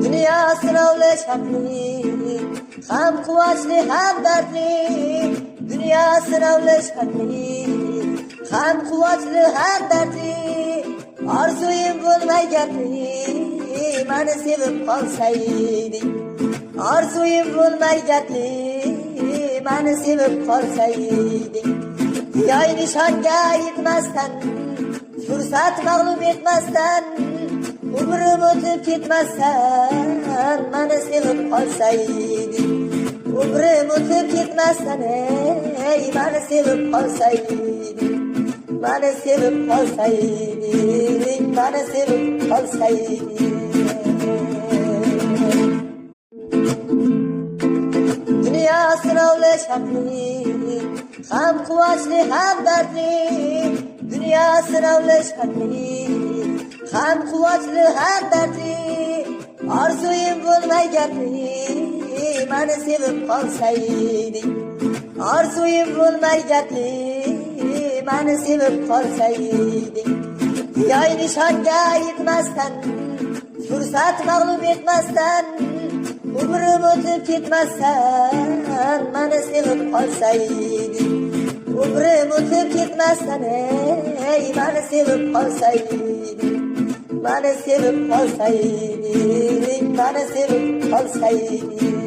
Dünya sınavlı şartlı, hem kuvvetli hem dertli. Dünya sınavlı şartlı, hem kuvvetli hem dertli. Arzuyum bulmay geldi, beni sevip kalsaydı. Arzuyum bulmay geldi, beni sevip kalsaydı. Yay nişanga yetmezsen, fırsat mağlup etmezsen, umrum ötüp gitmezsen, beni sevip kalsaydı. Umrum ötüp gitmezsen, beni sevip kalsaydı. Beni sevip kalsaydın, beni sevip kalsaydın. Dünya sınavlı şartlı, hem kuvvetli hem dertli. Dünya sınavlı şartlı, hem kuvvetli hem dertli. Arzuyum bulmay geldi, beni sevip kalsaydın. Arzuyum bulmay geldi, beni sevip kalsaydın. Yay nişanga yetmezsen, fırsat mağlup etmezsen, umrum ötüp gitmezsen, beni sevip kalsaydın. Umrum ötüp gitmezsen, beni sevip kalsaydın. Beni sevip kalsaydın, beni sevip kalsaydın.